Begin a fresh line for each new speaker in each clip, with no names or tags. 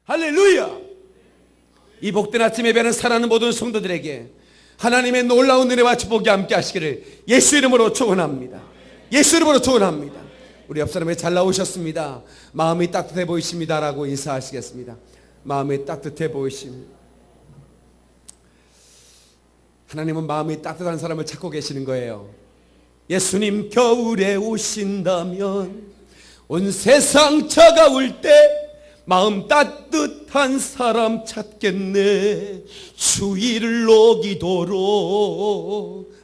할렐루야. 이 복된 아침 예배는 사랑하는 모든 성도들에게 하나님의 놀라운 은혜와 축복이 함께 하시기를 예수 이름으로 축원합니다. 예수 이름으로 축원합니다. 우리 옆 사람에 잘 나오셨습니다. 마음이 따뜻해 보이십니다 라고 인사하시겠습니다. 마음이 따뜻해 보이십니다. 하나님은 마음이 따뜻한 사람을 찾고 계시는 거예요. 예수님 겨울에 오신다면 온 세상 차가울 때 마음 따뜻한 사람 찾겠네. 주의를 녹이도록.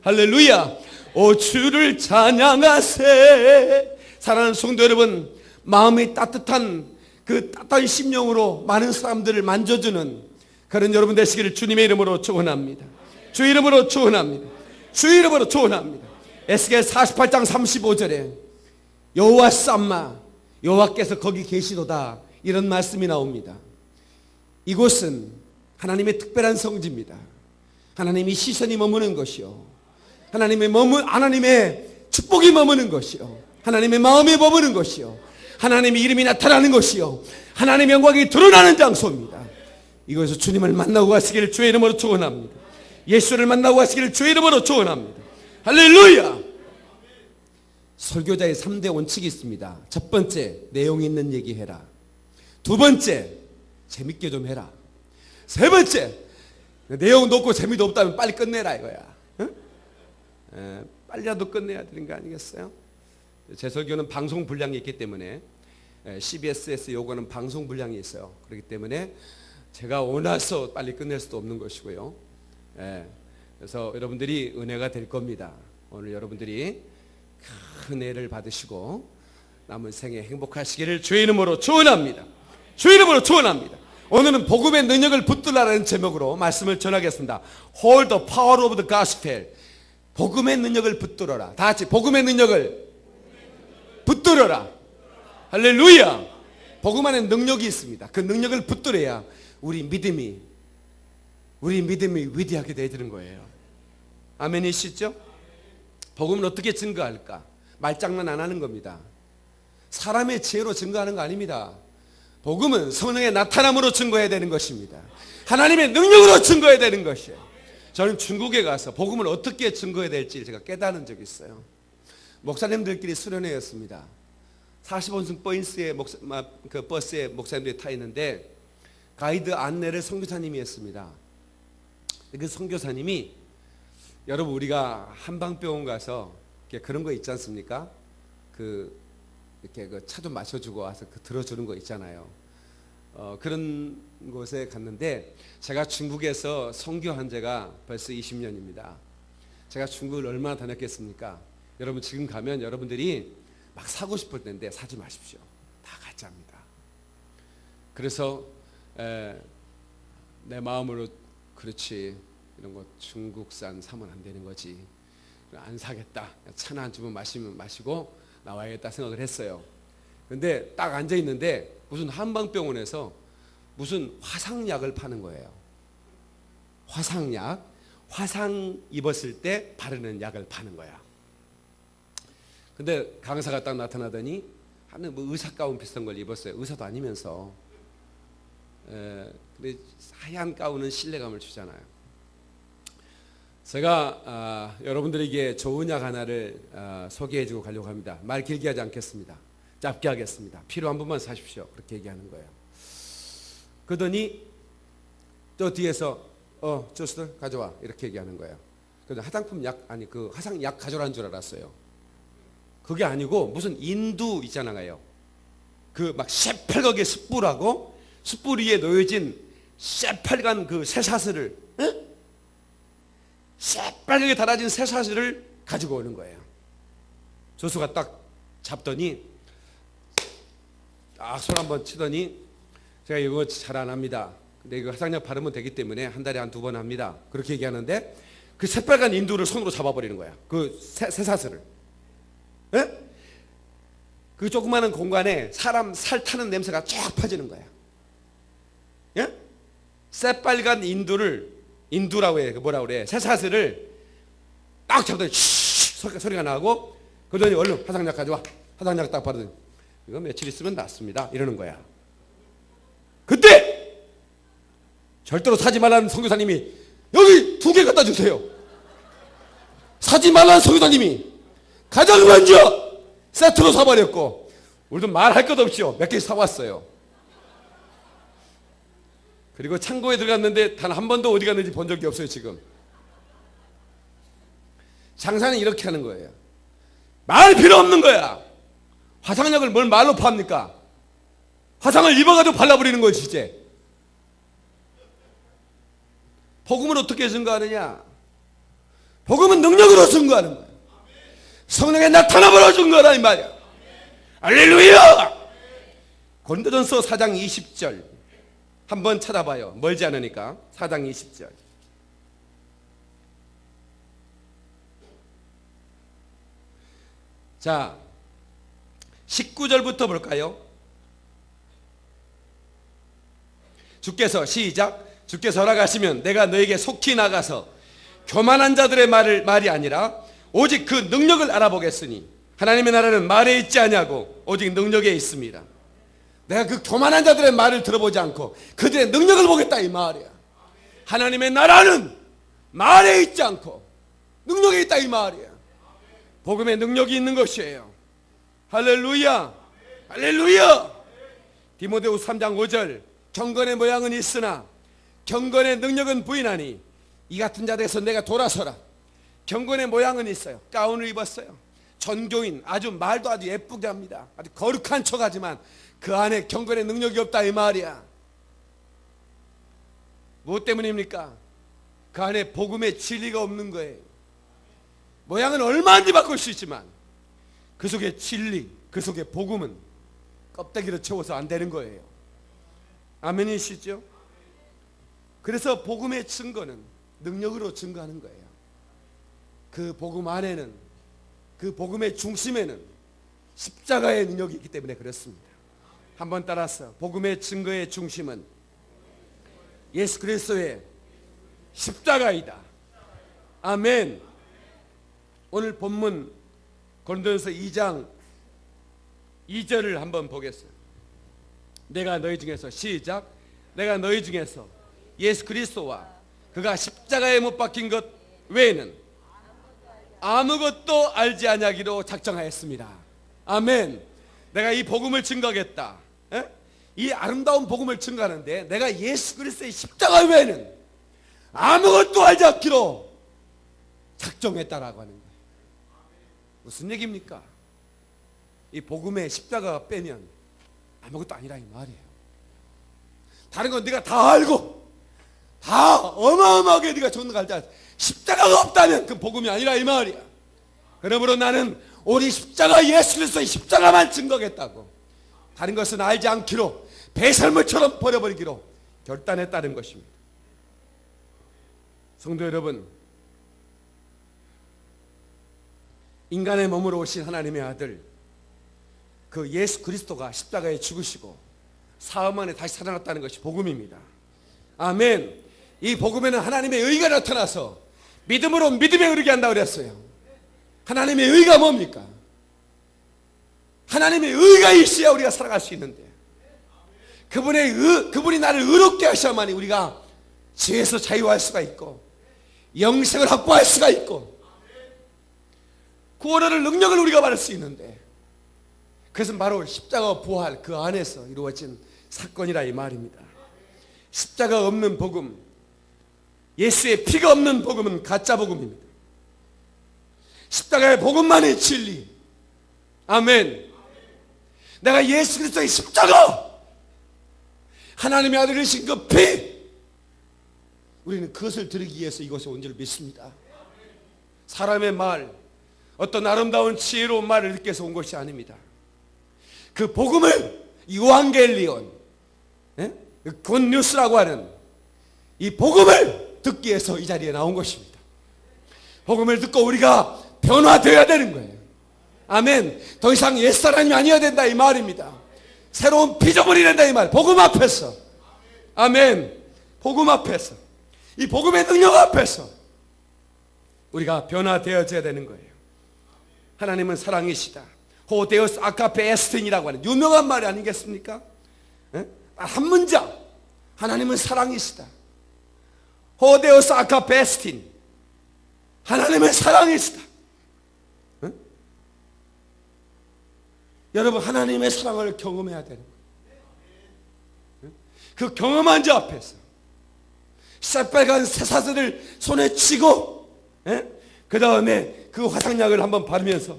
할렐루야. 오 주를 찬양하세. 사랑하는 성도 여러분, 마음이 따뜻한 그 따뜻한 심령으로 많은 사람들을 만져주는 그런 여러분 되시기를 주님의 이름으로 축원합니다. 주 이름으로 축원합니다. 주 이름으로 축원합니다. 에스겔 48장 35절에 여호와 쌈마, 여호와께서 거기 계시도다, 이런 말씀이 나옵니다. 이곳은 하나님의 특별한 성지입니다. 하나님의 시선이 머무는 것이요, 하나님의 축복이 머무는 것이요, 하나님의 마음이 머무는 것이요, 하나님의 이름이 나타나는 것이요, 하나님의 영광이 드러나는 장소입니다. 이곳에서 주님을 만나고 가시기를 주의 이름으로 축원합니다. 예수를 만나고 가시기를 주의 이름으로 축원합니다. 할렐루야. 설교자의 3대 원칙이 있습니다. 첫 번째, 내용 있는 얘기해라. 두 번째, 재밌게 좀 해라. 세 번째, 내용도 없고 재미도 없다면 빨리 끝내라 이거야. 응? 빨리라도 끝내야 되는 거 아니겠어요? 제 설교는 방송 분량이 있기 때문에 CBS에서 요구하는 방송 분량이 있어요. 그렇기 때문에 제가 원해서 빨리 끝낼 수도 없는 것이고요. 그래서 여러분들이 은혜가 될 겁니다. 오늘 여러분들이 큰 은혜를 받으시고 남은 생에 행복하시기를 주의 이름으로 축원합니다. 주의 이름으로 축원합니다. 오늘은 복음의 능력을 붙들라는 제목으로 말씀을 전하겠습니다. Hold the power of the gospel. 복음의 능력을 붙들어라. 다 같이 복음의 능력을 붙들어라. 할렐루야. 복음 안에 능력이 있습니다. 그 능력을 붙들어야 우리 믿음이 위대하게 되어지는 거예요. 아멘이시죠? 복음은 어떻게 증거할까? 말장난 안 하는 겁니다. 사람의 지혜로 증거하는 거 아닙니다. 복음은 성령의 나타남으로 증거해야 되는 것입니다. 하나님의 능력으로 증거해야 되는 것이에요. 저는 중국에 가서 복음을 어떻게 증거해야 될지 제가 깨달은 적이 있어요. 목사님들끼리 수련회였습니다. 40원승 버스에 목사님들이 타 있는데 가이드 안내를 선교사님이 했습니다. 그 선교사님이, 여러분 우리가 한방병원 가서 그런 거 있지 않습니까? 이렇게 차 좀 마셔주고 와서 들어주는 거 있잖아요. 그런 곳에 갔는데 제가 중국에서 선교한 지가 벌써 20년입니다. 제가 중국을 얼마나 다녔겠습니까? 여러분 지금 가면 여러분들이 막 사고 싶을 텐데 사지 마십시오. 다 가짜입니다. 그래서 내 마음으로 그렇지, 이런 거 중국산 사면 안 되는 거지, 안 사겠다, 차나 한 주문 마시고 나와야겠다 생각을 했어요. 근데 딱 앉아 있는데 무슨 한방병원에서 무슨 화상약을 파는 거예요. 화상약, 화상 입었을 때 바르는 약을 파는 거야. 근데 강사가 딱 나타나더니 하는 뭐 의사 가운 비슷한 걸 입었어요. 의사도 아니면서. 근데 하얀 가운은 신뢰감을 주잖아요. 제가 여러분들에게 좋은 약 하나를 소개해주고 가려고 합니다. 말 길게 하지 않겠습니다. 짧게 하겠습니다. 필요한 분만 사십시오. 그렇게 얘기하는 거예요. 그러더니 저 뒤에서 저스들 가져와 이렇게 얘기하는 거예요. 그래서 화장품 약, 아니 그 화상약 가져라는 줄 알았어요. 그게 아니고 무슨 인두 있잖아요. 그 막 새빨갛게 숯불하고 숯불 위에 놓여진 새빨간 그 쇠사슬을, 새빨갛게 달아진 쇠사슬을 가지고 오는 거예요. 조수가 딱 잡더니 딱 손 한번 치더니, 제가 이거 잘 안 합니다. 근데 이거 화상약 바르면 되기 때문에 한 달에 한 2번 합니다. 그렇게 얘기하는데 그 새빨간 인두를 손으로 잡아버리는 거야. 그 쇠사슬을. 그 조그마한 공간에 사람 살 타는 냄새가 쫙 퍼지는 거야. 새빨간 인두라고 해. 뭐라고 그래. 쇠사슬을 딱 잡더니 소리가 나고, 그러더니 얼른 화상약 가져와. 화상약 딱 바르더니 이거 며칠 있으면 낫습니다. 이러는 거야. 그때 절대로 사지 말라는 선교사님이 여기 2개 갖다 주세요. 사지 말라는 선교사님이 가장 먼저 세트로 사버렸고, 우리도 말할 것 없이요 몇 개 사왔어요. 그리고 창고에 들어갔는데 단 한 번도 어디 갔는지 본 적이 없어요. 지금 장사는 이렇게 하는 거예요. 말 필요 없는 거야. 화상력을 뭘 말로 팝니까? 화상을 입어가지고 발라버리는 거지 이제. 복음을 어떻게 증거하느냐? 복음은 능력으로 증거하는 거야. 성령에 나타나버려 증거하라 이 말이야. 할렐루야. 고린도전서 4장 20절 한번 찾아봐요. 멀지 않으니까. 4장 20절. 자, 19절부터 볼까요? 주께서 시작. 주께서 허락하시면 내가 너에게 속히 나가서 교만한 자들의 말이 아니라 오직 그 능력을 알아보겠으니 하나님의 나라는 말에 있지 아니하고 오직 능력에 있습니다. 내가 그 교만한 자들의 말을 들어보지 않고 그들의 능력을 보겠다 이 말이야. 하나님의 나라는 말에 있지 않고 능력에 있다 이 말이야. 복음에 능력이 있는 것이에요. 할렐루야. 할렐루야. 디모데후서 3장 5절 경건의 모양은 있으나 경건의 능력은 부인하니 이 같은 자들에서 내가 돌아서라. 경건의 모양은 있어요. 가운을 입었어요. 전교인 아주 말도 아주 예쁘게 합니다. 아주 거룩한 척하지만 그 안에 경건의 능력이 없다 이 말이야. 무엇 때문입니까? 그 안에 복음의 진리가 없는 거예요. 모양은 얼마든지 바꿀 수 있지만 그 속에 진리, 그 속에 복음은 껍데기로 채워서 안 되는 거예요. 아멘이시죠? 그래서 복음의 증거는 능력으로 증거하는 거예요. 그 복음 안에는, 그 복음의 중심에는 십자가의 능력이 있기 때문에 그렇습니다. 한번 따라서 복음의 증거의 중심은 예수 그리스도의 십자가이다. 아멘. 오늘 본문 고린도전서 2장 2절을 한번 보겠어요. 내가 너희 중에서 시작. 내가 너희 중에서 예수 그리스도와 그가 십자가에 못 박힌 것 외에는 아무것도 알지 아니하기로 작정하였습니다. 아멘. 내가 이 복음을 증거하겠다. 이 아름다운 복음을 증거하는데 내가 예수 그리스도의 십자가 외에는 아무것도 알지 않기로 작정했다라고 하는 거예요. 무슨 얘기입니까? 이 복음의 십자가가 빼면 아무것도 아니라 이 말이에요. 다른 건 네가 다 알고 다 어마어마하게 네가 전가할 때 십자가가 없다면 그 복음이 아니라 이 말이야. 그러므로 나는 우리 십자가 예수 그리스도의 십자가만 증거하겠다고 다른 것은 알지 않기로 배설물처럼 버려버리기로 결단했다는 것입니다. 성도 여러분, 인간의 몸으로 오신 하나님의 아들 그 예수 그리스도가 십자가에 죽으시고 사흘 만에 다시 살아났다는 것이 복음입니다. 아멘. 이 복음에는 하나님의 의가 나타나서 믿음으로 믿음에 이르게 한다고 그랬어요. 하나님의 의가 뭡니까? 하나님의 의가 있어야 우리가 살아갈 수 있는데 그분이 나를 의롭게 하셔야만이 우리가 죄에서 자유할 수가 있고 영생을 확보할 수가 있고 구원의 능력을 우리가 받을 수 있는데 그것은 바로 십자가 부활 그 안에서 이루어진 사건이라 이 말입니다. 십자가 없는 복음, 예수의 피가 없는 복음은 가짜 복음입니다. 십자가의 복음만이 진리. 아멘. 내가 예수 그리스도의 십자가 하나님의 아들이신 그 피 우리는 그것을 드리기 위해서 이곳에 온 줄 믿습니다. 사람의 말 어떤 아름다운 지혜로운 말을 듣기 위해서 온 것이 아닙니다. 그 복음을 이완겔리온 굿뉴스라고 하는 이 복음을 듣기 위해서 이 자리에 나온 것입니다. 복음을 듣고 우리가 변화되어야 되는 거예요. 아멘. 더 이상 옛사람이 아니어야 된다 이 말입니다. 새로운 피조물이 된다 이 말. 복음 앞에서. 아멘. 복음 앞에서 이 복음의 능력 앞에서 우리가 변화되어져야 되는 거예요. 하나님은 사랑이시다. 호데우스 아카페 에스틴이라고 하는 유명한 말이 아니겠습니까? 한 문장. 하나님은 사랑이시다. 호데오스 아카페스틴. 하나님의 사랑이시다. 응? 여러분, 하나님의 사랑을 경험해야 되는 거예요. 응? 그 경험한 자 앞에서 새빨간 쇠사슬을 손에 쥐고, 그 다음에 그 화상약을 한번 바르면서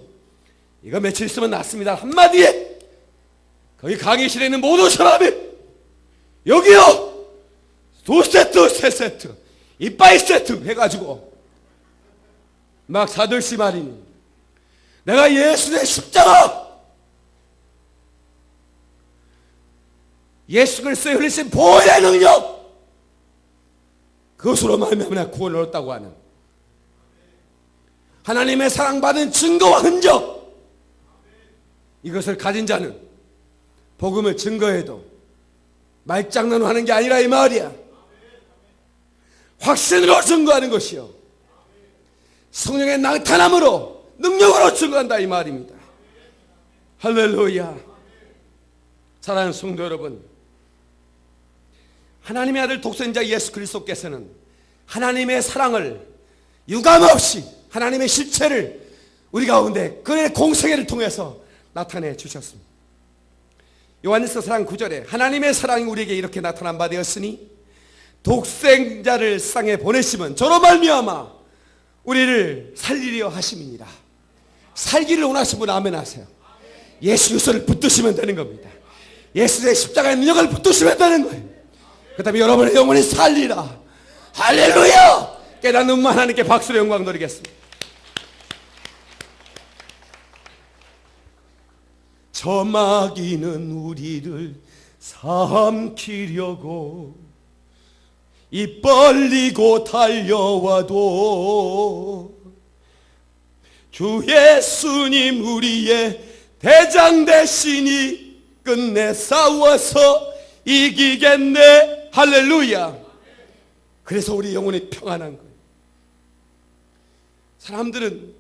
이거 며칠 있으면 낫습니다 한마디에 거기 강의실에 있는 모든 사람이 여기요 2세트 3세트 이빠이 세트 해가지고 막 사들시 말이니 내가 예수의 십자가, 예수 그리스도의 흘리신 보혈의 능력, 그것으로 말미암아 구원을 얻었다고 하는 하나님의 사랑받은 증거와 흔적, 이것을 가진 자는 복음을 증거해도 말장난으로 하는 게 아니라 이 말이야. 확신으로 증거하는 것이요, 성령의 나타남으로 능력으로 증거한다 이 말입니다. 할렐루야. 사랑하는 성도 여러분, 하나님의 아들 독생자 예수 그리스도께서는 하나님의 사랑을 유감없이 하나님의 실체를 우리 가운데 그의 공생애를 통해서 나타내 주셨습니다. 요한일서 4장 9절에 하나님의 사랑이 우리에게 이렇게 나타난 바 되었으니 독생자를 세상에 보내시면 저로 말미암아 우리를 살리려 하심이니라. 살기를 원하시는 분 아멘 하세요. 예수 그리스도를 붙드시면 되는 겁니다. 예수의 십자가의 능력을 붙드시면 되는 거예요. 그 다음에 여러분의 영혼이 살리라. 할렐루야. 깨닫는 하나님께 박수로 영광 드리겠습니다. 저 마귀는 우리를 삼키려고 입 벌리고 달려와도 주 예수님 우리의 대장 되시니 끝내 싸워서 이기겠네. 할렐루야. 그래서 우리 영혼이 평안한 거예요. 사람들은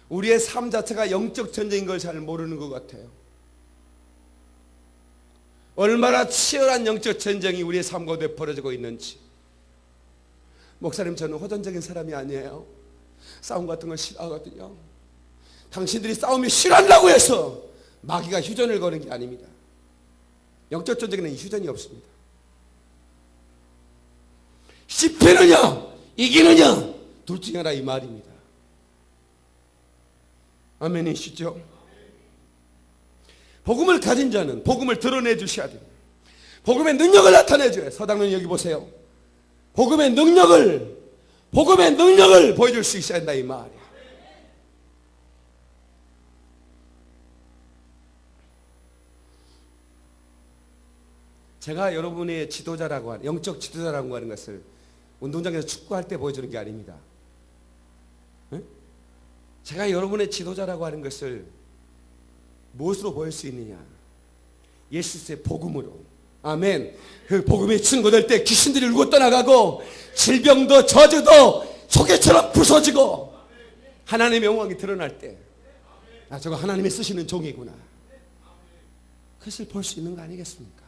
우리의 삶 자체가 영적 전쟁인 걸 잘 모르는 것 같아요. 얼마나 치열한 영적 전쟁이 우리의 삶 가운데 벌어지고 있는지. 목사님, 저는 호전적인 사람이 아니에요. 싸움 같은 걸 싫어하거든요. 당신들이 싸움이 싫어한다고 해서 마귀가 휴전을 거는 게 아닙니다. 영적 전쟁에는 휴전이 없습니다. 씹히느냐 이기느냐 둘 중에 하나 이 말입니다. 아멘이시죠? 복음을 가진 자는 복음을 드러내 주셔야 됩니다. 복음의 능력을 나타내 줘요. 서당은 여기 보세요. 복음의 능력을 보여줄 수 있어야 한다 이 말이야. 제가 여러분의 지도자라고 하는, 영적 지도자라고 하는 것을 운동장에서 축구할 때 보여주는 게 아닙니다. 네? 제가 여러분의 지도자라고 하는 것을 무엇으로 보일 수 있느냐? 예수의 복음으로. 아멘. 그 복음이 증거될 때 귀신들이 울고 떠나가고 질병도 저주도 소개처럼 부서지고 하나님의 영광이 드러날 때, 아, 저거 하나님이 쓰시는 종이구나. 그것을 볼 수 있는 거 아니겠습니까?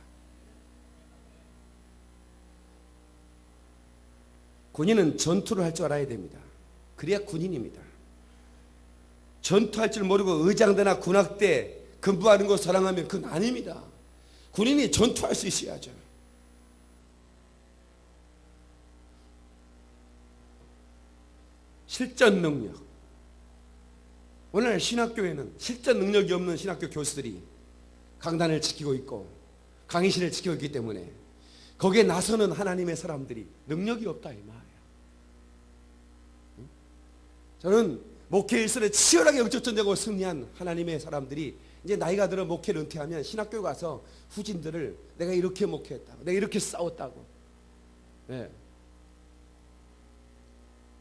군인은 전투를 할 줄 알아야 됩니다. 그래야 군인입니다. 전투할 줄 모르고 의장대나 군악대 근무하는 거 사랑하면 그건 아닙니다. 군인이 전투할 수 있어야죠. 실전 능력. 오늘 신학교에는 실전 능력이 없는 신학교 교수들이 강단을 지키고 있고 강의실을 지키고 있기 때문에 거기에 나서는 하나님의 사람들이 능력이 없다 이 말이에요. 저는 목회 일선에 치열하게 영적 전쟁으로 승리한 하나님의 사람들이 이제 나이가 들어 목회를 은퇴하면 신학교 가서 후진들을 내가 이렇게 목회했다고, 내가 이렇게 싸웠다고. 네.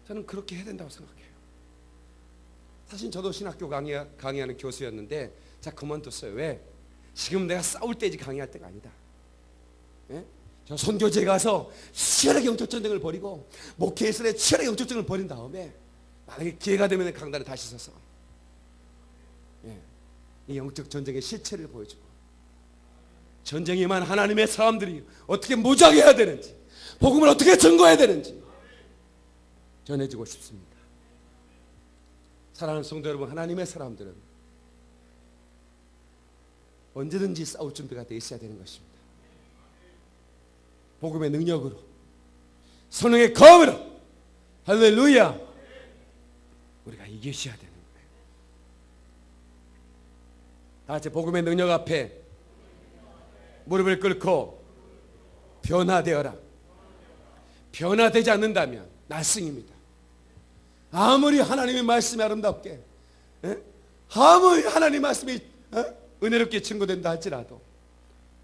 저는 그렇게 해야 된다고 생각해요. 사실 저도 신학교 강의하는 교수였는데 자 그만뒀어요. 왜? 지금 내가 싸울 때지 강의할 때가 아니다. 네? 저 선교제 가서 치열하게 영적 전쟁을 벌이고 목회 일선에 치열하게 영적 전쟁을 벌인 다음에 만약에 기회가 되면 강단에 다시 서서 이 영적 전쟁의 실체를 보여주고 전쟁에만 하나님의 사람들이 어떻게 무장해야 되는지 복음을 어떻게 증거해야 되는지 전해주고 싶습니다. 사랑하는 성도 여러분, 하나님의 사람들은 언제든지 싸울 준비가 되어 있어야 되는 것입니다. 복음의 능력으로, 성령의 검으로, 할렐루야, 우리가 이기셔야 되는 거예요. 다 같이 복음의 능력 앞에 무릎을 꿇고 변화되어라. 변화되지 않는다면 날승입니다. 아무리 하나님의 말씀이 아름답게, 아무리 하나님의 말씀이 은혜롭게 증거된다 할지라도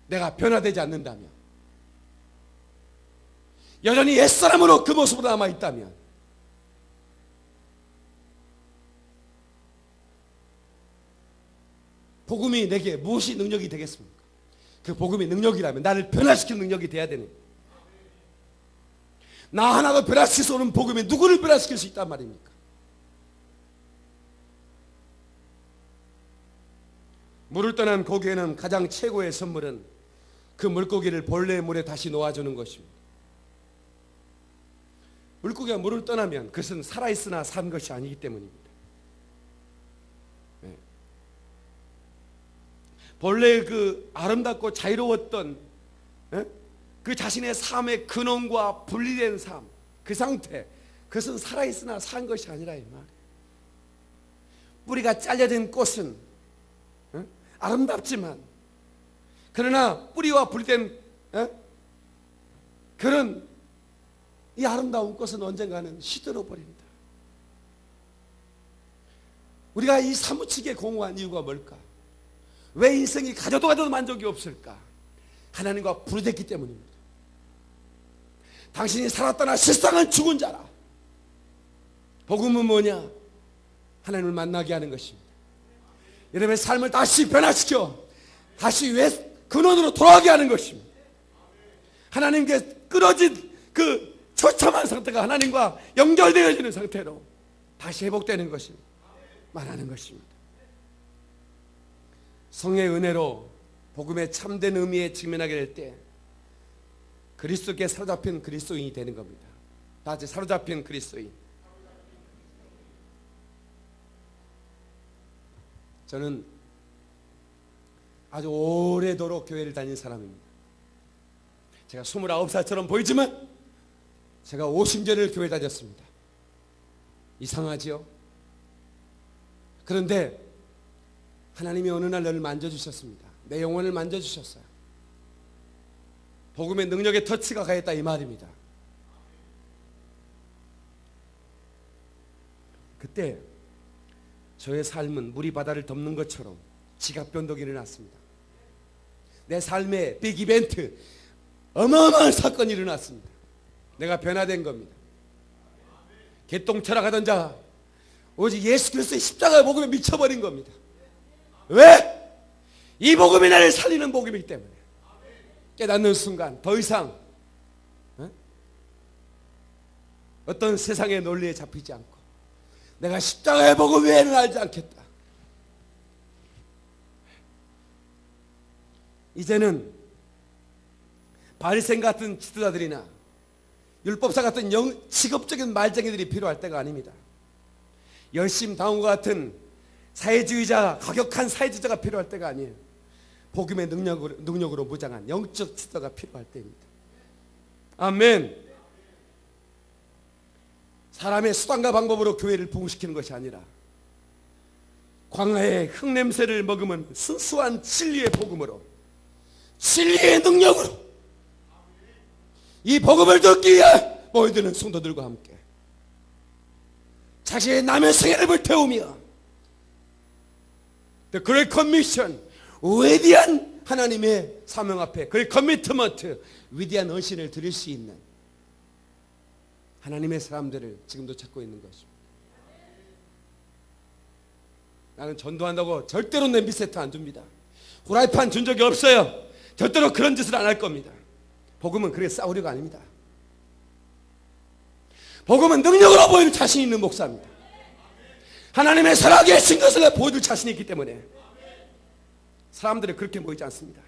내가 변화되지 않는다면, 여전히 옛사람으로 그 모습으로 남아있다면 복음이 내게 무엇이 능력이 되겠습니까? 그 복음이 능력이라면 나를 변화시키는 능력이 돼야 되는, 나 하나도 변화시킬 수 없는 복음이 누구를 변화시킬 수 있단 말입니까? 물을 떠난 고기에는 가장 최고의 선물은 그 물고기를 본래의 물에 다시 놓아주는 것입니다. 물고기가 물을 떠나면 그것은 살아있으나 산 것이 아니기 때문입니다. 네. 본래 그 아름답고 자유로웠던, 그 자신의 삶의 근원과 분리된 삶, 그 상태, 그것은 살아있으나 산 것이 아니라 이 말이에요. 뿌리가 잘려진 꽃은 아름답지만, 그러나 뿌리와 분리된 그런 이 아름다운 꽃은 언젠가는 시들어 버립니다. 우리가 이 사무치게 공허한 이유가 뭘까? 왜 인생이 가져도 만족이 없을까? 하나님과 분리됐기 때문입니다. 당신이 살았다나 실상은 죽은 자라. 복음은 뭐냐? 하나님을 만나게 하는 것입니다. 여러분의 삶을 다시 변화시켜 다시 왜 근원으로 돌아가게 하는 것입니다. 하나님께 끊어진 그 처참한 상태가 하나님과 연결되어지는 상태로 다시 회복되는 것을 말하는 것입니다. 성의 은혜로 복음의 참된 의미에 직면하게 될 때 그리스도께 사로잡힌 그리스도인이 되는 겁니다. 다 같이 사로잡힌 그리스도인. 저는 아주 오래도록 교회를 다닌 사람입니다. 제가 29살처럼 보이지만 제가 50년을 교회 다녔습니다. 이상하지요? 그런데 하나님이 어느 날 나를 만져주셨습니다. 내 영혼을 만져주셨어요. 복음의 능력의 터치가 가했다 이 말입니다. 그때 저의 삶은 물이 바다를 덮는 것처럼 지각 변동이 일어났습니다. 내 삶의 빅 이벤트, 어마어마한 사건이 일어났습니다. 내가 변화된 겁니다. 개똥 철학하던 자 오직 예수 그리스도의 십자가의 복음에 미쳐버린 겁니다. 왜? 이 복음이 나를 살리는 복음이기 때문에. 깨닫는 순간 더 이상 어떤 세상의 논리에 잡히지 않고 내가 십자가의 복음 외에는 알지 않겠다. 이제는 바리새인 같은 지도자들이나 율법사 같은 직업적인 말쟁이들이 필요할 때가 아닙니다. 열심당원과 같은 사회주의자, 과격한 사회주의자가 필요할 때가 아니에요. 복음의 능력으로 무장한 영적 지도가 필요할 때입니다. 아멘. 사람의 수단과 방법으로 교회를 부흥시키는 것이 아니라 광야의 흙냄새를 머금은 순수한 진리의 복음으로, 진리의 능력으로 이 복음을 듣기 위해 모여드는 성도들과 함께 자신의 남의 생애를 불태우며 The Great Commission, 위대한 하나님의 사명 앞에 Great Commitment, 위대한 헌신을 드릴 수 있는 하나님의 사람들을 지금도 찾고 있는 것입니다. 나는 전도한다고 절대로 냄비 세트 안 줍니다. 후라이팬 준 적이 없어요. 절대로 그런 짓을 안 할 겁니다. 복음은 그렇게 싸우려고 아닙니다. 복음은 능력으로 보이는 자신 있는 목사입니다. 하나님의 살아계신 것을 보여줄 자신이 있기 때문에 사람들이 그렇게 보이지 않습니다.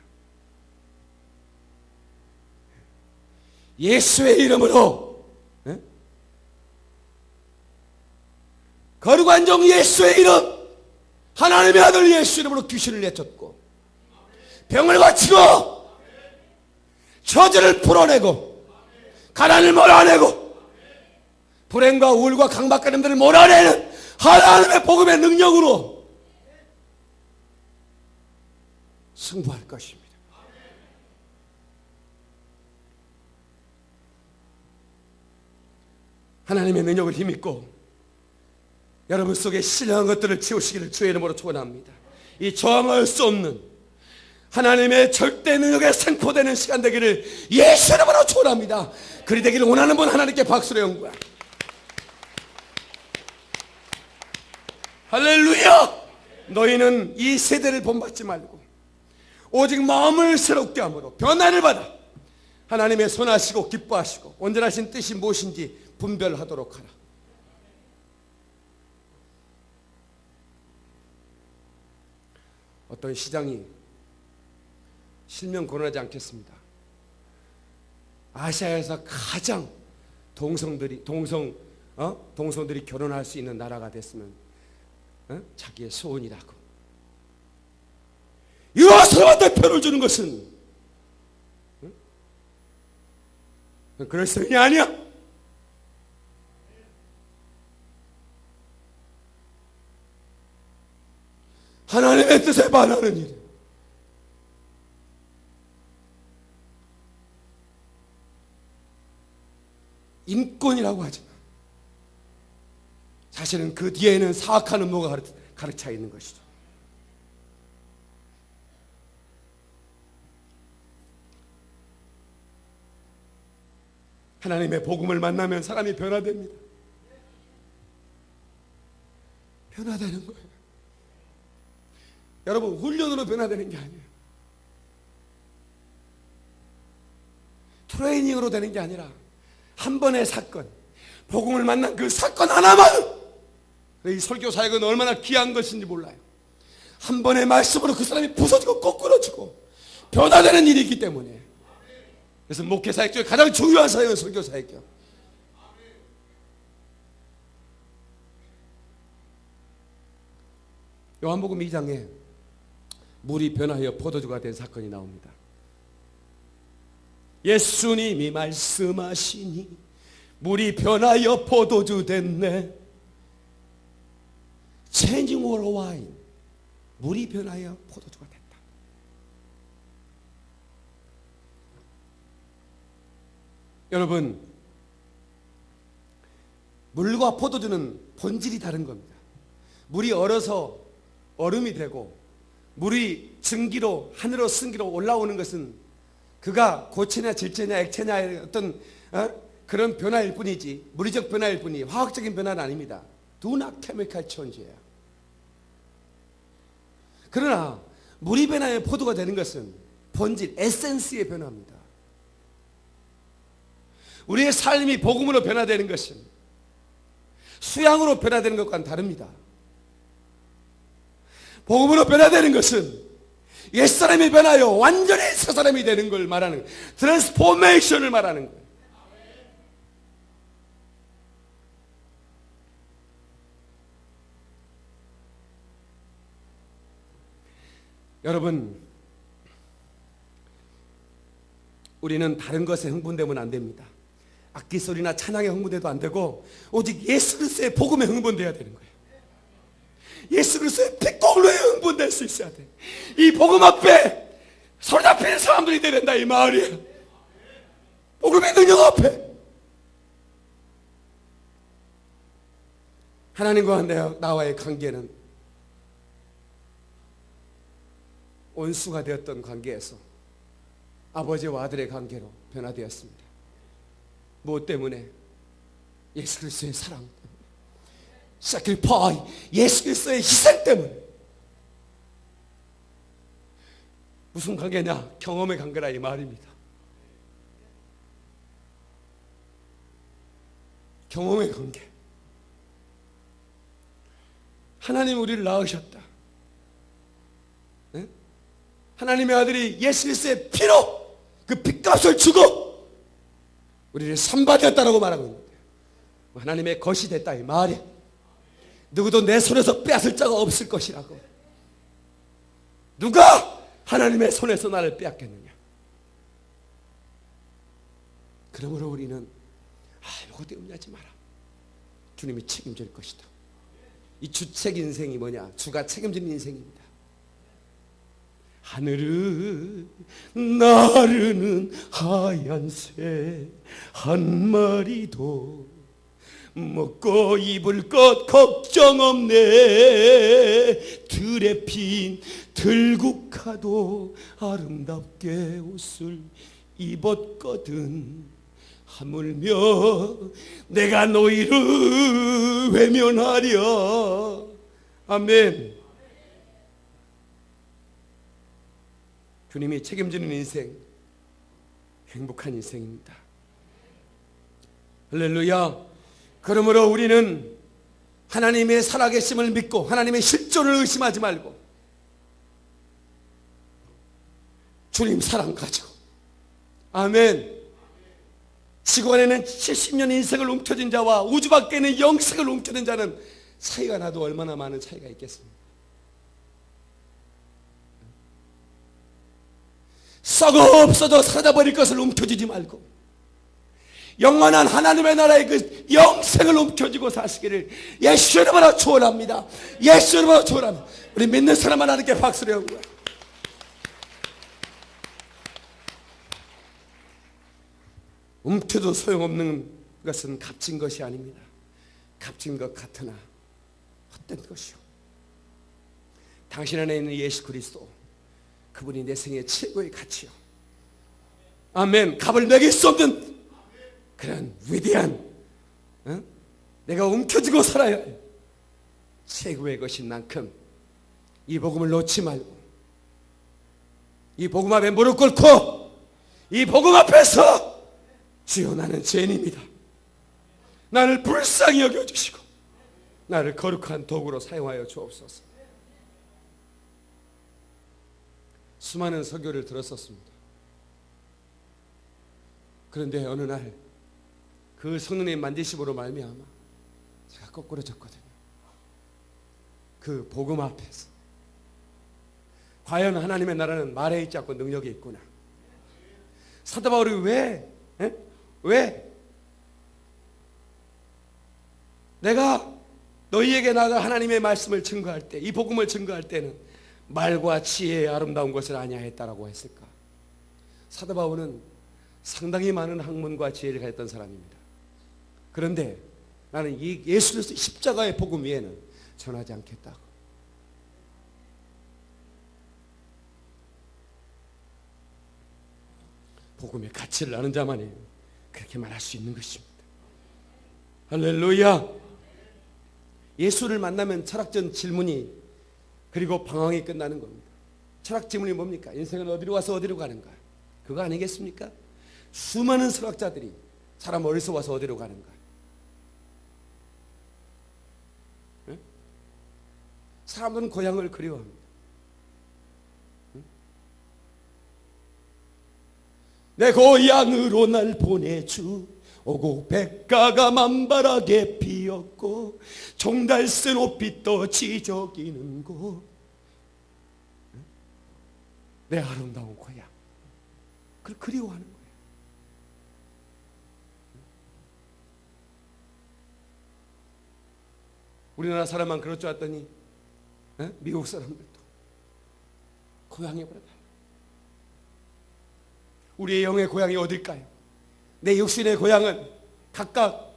예수의 이름으로, 거룩한 종 예수의 이름, 하나님의 아들 예수 이름으로 귀신을 내쫓고 병을 고치고 저주를 풀어내고 가난을 몰아내고 불행과 우울과 강박관념들을 몰아내는 하나님의 복음의 능력으로 승부할 것입니다. 하나님의 능력을 힘입고 여러분 속에 신령한 것들을 채우시기를 주의 이름으로 축원합니다. 이 저항할 수 없는 하나님의 절대 능력에 선포되는 시간 되기를 예수 이름으로 축원합니다. 그리 되기를 원하는 분 하나님께 박수를 연구하. 할렐루야! 너희는 이 세대를 본받지 말고 오직 마음을 새롭게 함으로 변화를 받아 하나님의 선하시고 기뻐하시고 온전하신 뜻이 무엇인지 분별하도록 하라. 어떤 시장이 실명 권하지 않겠습니다. 아시아에서 가장 동성들이 결혼할 수 있는 나라가 됐으면 자기의 소원이라고. 이와 사람한테 표를 주는 것은 그럴 성이 아니야. 하나님의 뜻에 반하는 일. 인권이라고 하지만 사실은 그 뒤에는 사악한 음모가 가르쳐 있는 것이죠. 하나님의 복음을 만나면 사람이 변화됩니다. 변화되는 거예요. 여러분, 훈련으로 변화되는 게 아니에요. 트레이닝으로 되는 게 아니라 한 번의 사건, 복음을 만난 그 사건 하나만, 이 설교 사역은 얼마나 귀한 것인지 몰라요. 한 번의 말씀으로 그 사람이 부서지고 거꾸러지고 변화되는 일이 있기 때문에. 그래서 목회 사역 중에 가장 중요한 사역은 설교 사역이요. 요한복음 2장에 물이 변하여 포도주가 된 사건이 나옵니다. 예수님이 말씀하시니 물이 변하여 포도주 됐네. Changing water wine. 물이 변하여 포도주가 됐다. 여러분, 물과 포도주는 본질이 다른 겁니다. 물이 얼어서 얼음이 되고 물이 증기로 하늘로 승기로 올라오는 것은 그가 고체냐 질체냐 액체냐의 어떤 그런 변화일 뿐이지 물리적 변화일 뿐이 화학적인 변화는 아닙니다. Do not chemical change예요. 그러나 물이 변하여 포도가 되는 것은 본질, 에센스의 변화입니다. 우리의 삶이 복음으로 변화되는 것은 수양으로 변화되는 것과는 다릅니다. 복음으로 변화되는 것은 옛사람이 변하여 완전히 새 사람이 되는 걸 말하는, 트랜스포메이션을 말하는 거예요. 여러분, 우리는 다른 것에 흥분되면 안 됩니다. 악기 소리나 찬양에 흥분돼도 안 되고 오직 예수 그리스도의 복음에 흥분돼야 되는 거예요. 예수 그리스도의 빛공로에 흥분될 수 있어야 돼. 이 복음 앞에 소리잡히는 사람들이 되야 된다, 이 마을이야. 복음의 능력 앞에 하나님과 나와의 관계는 원수가 되었던 관계에서 아버지와 아들의 관계로 변화되었습니다. 무엇 때문에? 예수 그리스도의 사랑 때문에, sacrifice, 예수 그리스도의 희생 때문에. 무슨 관계냐? 경험의 관계라 이 말입니다. 경험의 관계. 하나님 우리를 낳으셨다. 네? 하나님의 아들이 예수 그리스도의 피로 그 핏값을 주고 우리를 선받았다라고 말하고 있는데 하나님의 것이 됐다 이 말이야. 누구도 내 손에서 빼앗을 자가 없을 것이라고. 누가 하나님의 손에서 나를 빼앗겠느냐. 그러므로 우리는 아무것도 염려하지 마라. 주님이 책임질 것이다. 이 주책 인생이 뭐냐? 주가 책임지는 인생입니다. 하늘은 나르는 하얀 새 한 마리도 먹고 입을 것 걱정 없네. 들에 핀 들국화도 아름답게 옷을 입었거든. 하물며 내가 너희를 외면하랴. 아멘. 주님이 책임지는 인생, 행복한 인생입니다. 할렐루야. 그러므로 우리는 하나님의 살아계심을 믿고 하나님의 실존을 의심하지 말고 주님 사랑 가지고, 아멘. 지구 안에는 70년 인생을 움켜쥔 자와 우주 밖에는 영생을 움켜든 자는 차이가 나도 얼마나 많은 차이가 있겠습니까? 썩어 없어져 사라져버릴 것을 움켜쥐지 말고 영원한 하나님의 나라의 그 영생을 움켜쥐고 사시기를 예수 이름으로 축원합니다. 예수 이름으로 축원합니다. 우리 믿는 사람 하나님께 박수를 하고요. 움켜도 소용없는 것은 값진 것이 아닙니다. 값진 것 같으나 헛된 것이요. 당신 안에 있는 예수 그리스도, 그분이 내 생의 최고의 가치요. 아멘. 값을 매길 수 없는 그런 위대한, 내가 움켜쥐고 살아야 할 최고의 것인 만큼 이 복음을 놓지 말고 이 복음 앞에 무릎 꿇고 이 복음 앞에서 주여 나는 죄인입니다. 나를 불쌍히 여겨주시고 나를 거룩한 도구로 사용하여 주옵소서. 수많은 설교를 들었었습니다. 그런데 어느 날 그 성령의 만지심으로 말미암아 제가 거꾸로졌거든요. 그 복음 앞에서 과연 하나님의 나라는 말에 있지 않고 능력에 있구나. 사도 바울이 왜 내가 너희에게 나가 하나님의 말씀을 증거할 때, 이 복음을 증거할 때는 말과 지혜의 아름다운 것을 아니하였다라고 했을까? 사도 바울은 상당히 많은 학문과 지혜를 가졌던 사람입니다. 그런데 나는 이 예수 그리스도의 십자가의 복음 위에는 전하지 않겠다고. 복음의 가치를 아는 자만이 그렇게 말할 수 있는 것입니다. 할렐루야. 예수를 만나면 철학적 질문이 그리고 방황이 끝나는 겁니다. 철학 질문이 뭡니까? 인생은 어디로 와서 어디로 가는가? 그거 아니겠습니까? 수많은 철학자들이 사람 어디서 와서 어디로 가는가? 네? 사람들은 고향을 그리워합니다. 내 고향으로 날 보내주 오고 백가가 만발하게 피었고 종달 쓴 옷빛도 지저귀는 곳, 내 아름다운 고향, 그걸 그리워하는 거예요. 우리나라 사람만 그럴 줄 알았더니 미국 사람들도 고향에 버려다. 우리의 영의 고향이 어딜까요? 내 육신의 고향은 각각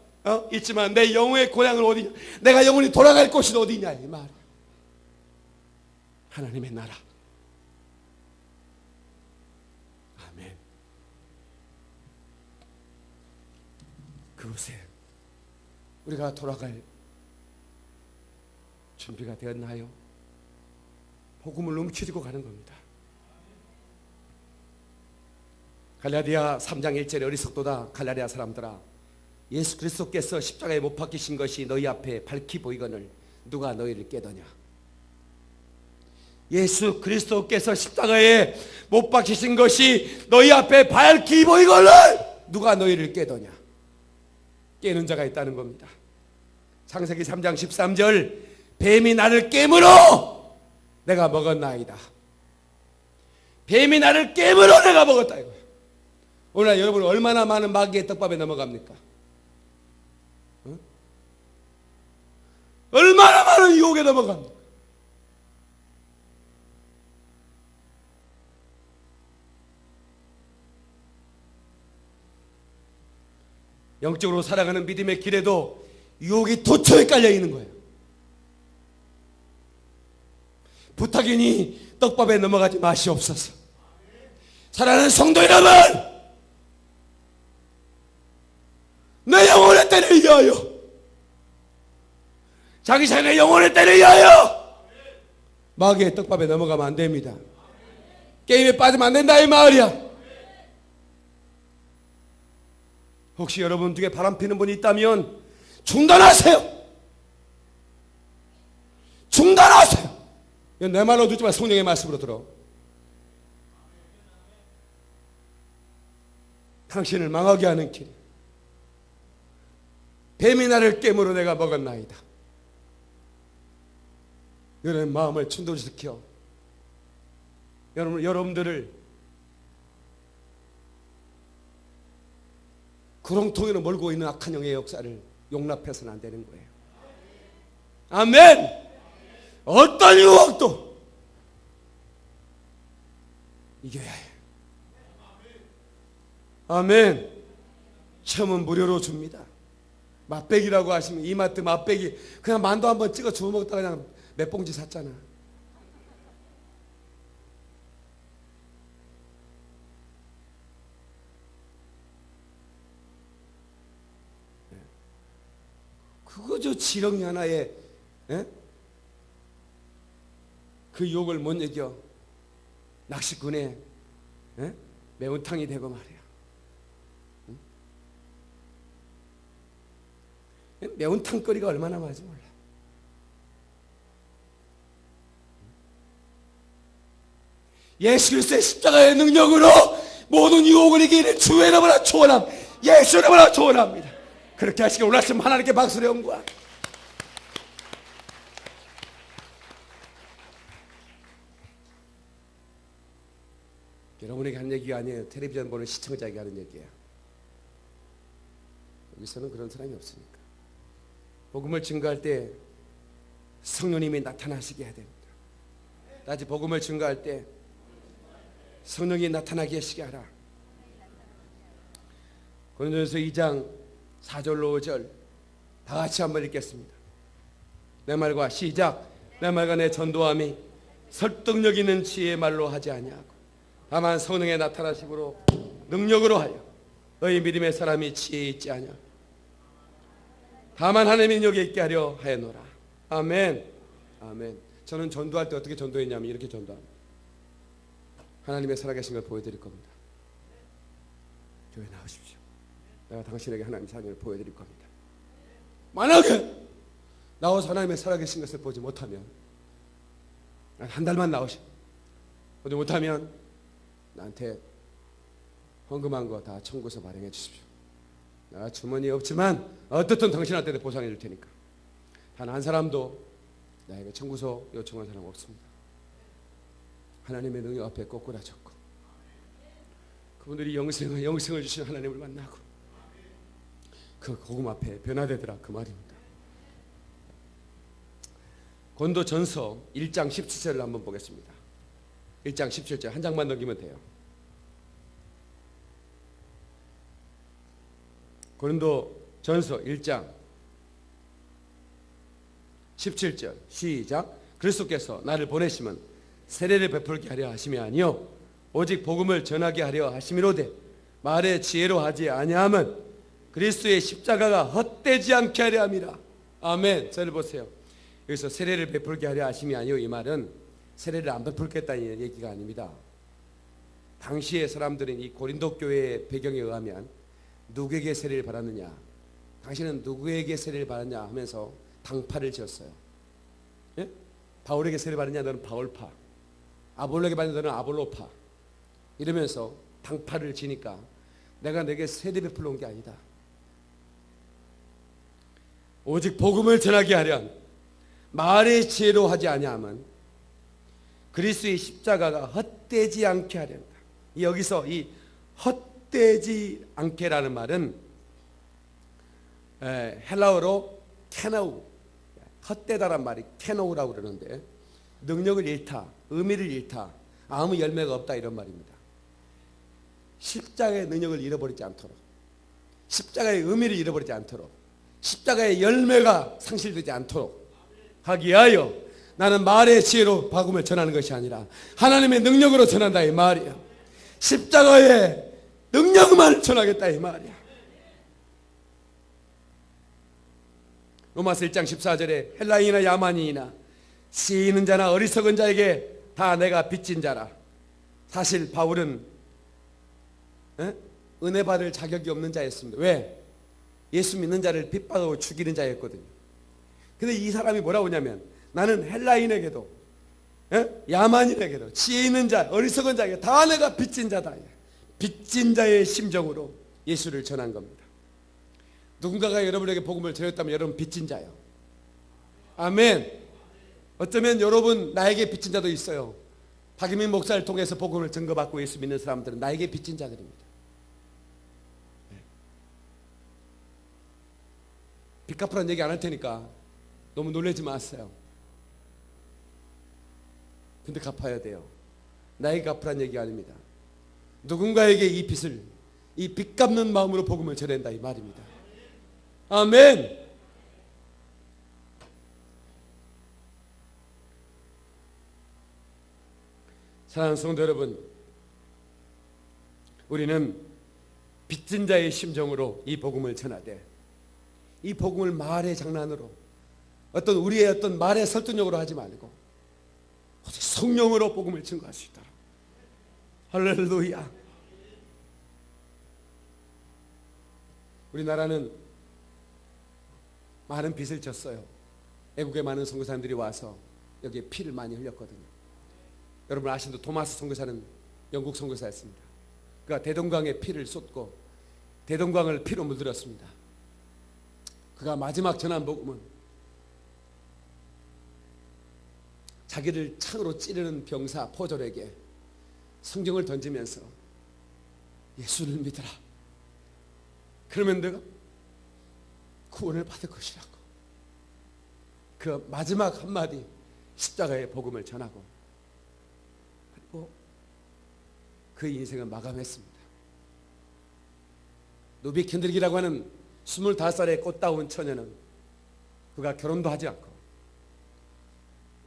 있지만 내 영의 고향은 어디냐? 내가 영원히 돌아갈 곳이 어디냐 이 말이야. 하나님의 나라. 아멘. 그곳에 우리가 돌아갈 준비가 되었나요? 복음을 움켜쥐고 가는 겁니다. 갈라디아 3장 1절에 어리석도다 갈라디아 사람들아, 예수 그리스도께서 십자가에 못 박히신 것이 너희 앞에 밝히 보이거늘 누가 너희를 깨더냐. 예수 그리스도께서 십자가에 못 박히신 것이 너희 앞에 밝히 보이거늘 누가 너희를 깨더냐? 깨는 자가 있다는 겁니다. 창세기 3장 13절, 뱀이 나를 깨물어 내가 먹었나이다. 뱀이 나를 깨물어 내가 먹었다 이거예요. 오늘 여러분 얼마나 많은 마귀의 떡밥에 넘어갑니까? 어? 얼마나 많은 유혹에 넘어갑니까? 영적으로 살아가는 믿음의 길에도 유혹이 도처에 깔려 있는 거예요. 부탁이니 떡밥에 넘어가지 마시옵소서. 사랑하는 성도 여러분, 내 영혼의 때를 위하여, 자기 자신의 영혼의 때를 위하여 마귀의 떡밥에 넘어가면 안 됩니다. 게임에 빠지면 안 된다 이 말이야. 혹시 여러분 중에 바람 피는 분이 있다면 중단하세요. 중단하세요. 이건 내 말로 듣지 마. 성령의 말씀으로 들어. 당신을 망하게 하는 길. 뱀이 나를 깨물어 내가 먹었나이다. 여러분의 마음을 충돌시켜 여러분들을 구렁텅이로 몰고 있는 악한 영의 역사를 용납해서는 안 되는 거예요. 아멘. 어떤 유혹도 이겨야 해요. 아멘. 처음은 무료로 줍니다. 맛배기라고 하시면 이마트 맛배기 그냥 만두 한번 찍어 주워 먹다가 그냥 몇 봉지 샀잖아. 그거 저 지렁이 하나에 그 욕을 못 이겨 낚시꾼의 매운탕이 되고 말이야. 매운탕거리가 얼마나 많은지 몰라. 예수 그리스도의 십자가의 능력으로 모든 유혹을 이기는 주의 이름으로 초원함, 예수 이름으로 초원합니다. 그렇게 하시길 원하시면 하나님께 박수를 연구하. 여러분에게 한 얘기가 아니에요. 텔레비전 보는 시청자에게 하는 얘기예요. 여기서는 그런 사람이 없으니까. 복음을 증거할 때 성령님이 나타나시게 해야 됩니다. 다시 복음을 증거할 때 성령이 나타나게 하시게 하라. 고린도전서 2장 4절로 5절 다 같이 한번 읽겠습니다. 내 말과 시작. 내 말과 내 전도함이 설득력 있는 지혜의 말로 하지 아니하고 다만 성령의 나타나심으로 능력으로 하여 너희 믿음의 사람이 지혜 있지 아니하 다만 하나님의 능력에 있게 하려 하였노라. 아멘. 아멘. 저는 전도할 때 어떻게 전도했냐면 이렇게 전도합니다. 하나님의 살아계신 걸 보여드릴 겁니다. 교회 나오십시오. 내가 당신에게 하나님의 사랑을 보여드릴 겁니다. 만약에 나와서 하나님의 살아계신 것을 보지 못하면 한 달만 나오시. 보지 못하면 나한테 헌금한 거 다 청구서 발행해 주십시오. 내가 주머니에 없지만 어떻든 당신한테 보상해 줄 테니까. 단 한 사람도 나에게 청구서 요청한 사람 없습니다. 하나님의 능력 앞에 꼬꾸라졌고 그분들이 영생을 주신 하나님을 만나고 그 복음 앞에 변화되더라 그 말입니다. 고린도전서 1장 17절을 한번 보겠습니다. 1장 17절 한 장만 넘기면 돼요. 고린도전서 1장 17절 시작. 그리스도께서 나를 보내시면 세례를 베풀게 하려 하심이 아니요 오직 복음을 전하게 하려 하심이로되 말의 지혜로 하지 아니함은 그리스도의 십자가가 헛되지 않게 하려 함이라. 아멘. 저를 보세요. 여기서 세례를 베풀게 하려 하심이 아니요 이 말은 세례를 안 베풀겠다는 얘기가 아닙니다. 당시의 사람들은 이 고린도 교회의 배경에 의하면 누구에게 세례를 받았느냐, 당신은 누구에게 세례를 받았냐 하면서 당파를 지었어요. 예? 바울에게 세례를 받았냐, 너는 바울파. 아볼로에게 받았냐, 너는 아볼로파. 이러면서 당파를 지니까 내가 내게 세례 베풀러 온 게 아니다. 오직 복음을 전하게 하련 말의 지혜로 하지 아니하면 그리스도의 십자가가 헛되지 않게 하련다. 여기서 이 헛되지 않게라는 말은 헬라어로 케노우, 헛되다란 말이 케노우라고 그러는데 능력을 잃다, 의미를 잃다, 아무 열매가 없다 이런 말입니다. 십자가의 능력을 잃어버리지 않도록, 십자가의 의미를 잃어버리지 않도록, 십자가의 열매가 상실되지 않도록 하기 위하여 나는 말의 지혜로 복음을 전하는 것이 아니라 하나님의 능력으로 전한다 이 말이야. 십자가의 능력만 전하겠다 이 말이야. 로마서 1장 14절에 헬라인이나 야만인이나 지혜 있는 자나 어리석은 자에게 다 내가 빚진 자라. 사실 바울은 은혜 받을 자격이 없는 자였습니다. 왜? 예수 믿는 자를 핍박하고 죽이는 자였거든요. 근데 이 사람이 뭐라고 하냐면 나는 헬라인에게도 야만인에게도 지혜 있는 자 어리석은 자에게 다 내가 빚진 자다. 빚진 자의 심정으로 예수를 전한 겁니다. 누군가가 여러분에게 복음을 전했다면 여러분 빚진 자요. 아멘. 어쩌면 여러분 나에게 빚진 자도 있어요. 박유민 목사를 통해서 복음을 증거받고 예수 믿는 사람들은 나에게 빚진 자들입니다. 빚 갚으라는 얘기 안 할 테니까 너무 놀라지 마세요. 근데 갚아야 돼요. 나에게 갚으라는 얘기가 아닙니다. 누군가에게 이 빚을, 이 빚 갚는 마음으로 복음을 전한다 이 말입니다. 아멘. 사랑하는 성도 여러분, 우리는 빚진 자의 심정으로 이 복음을 전하되 이 복음을 말의 장난으로 어떤 우리의 어떤 말의 설득력으로 하지 말고 오직 성령으로 복음을 증거할 수 있도록. 할렐루야. 우리나라는 많은 빚을 졌어요. 애국의 많은 선교사님들이 와서 여기에 피를 많이 흘렸거든요. 여러분 아시는 도마스 선교사는 영국 선교사였습니다. 그가 대동강에 피를 쏟고 대동강을 피로 물들였습니다. 그가 마지막 전한 복음은 자기를 창으로 찌르는 병사 포졸에게 성경을 던지면서 예수를 믿으라. 그러면 내가 구원을 받을 것이라고. 그 마지막 한마디 십자가의 복음을 전하고 그리고 그 인생을 마감했습니다. 노비 켄드릭이라고 하는 25살의 꽃다운 처녀는 그가 결혼도 하지 않고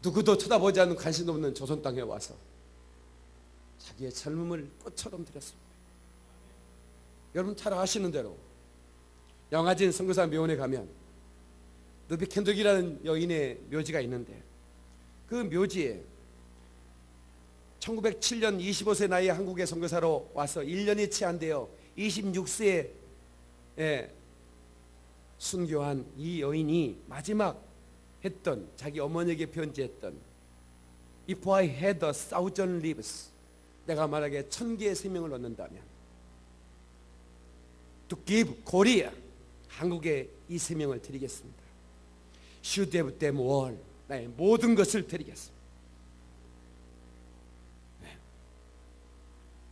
누구도 쳐다보지 않는 관심도 없는 조선 땅에 와서 자기의 젊음을 꽃처럼 드렸습니다. 여러분 잘 아시는 대로 영화진 선교사 묘원에 가면 노비 켄드릭이라는 여인의 묘지가 있는데 그 묘지에 1907년 25세 나이에 한국의 선교사로 와서 1년이 채 안 되어 26세에 순교한 이 여인이 마지막 했던 자기 어머니에게 편지했던 If I had 1,000 lives 내가 만약에 1000개의 생명을 얻는다면 To give Korea 한국에 이 생명을 드리겠습니다. Should have them all 나의 모든 것을 드리겠습니다.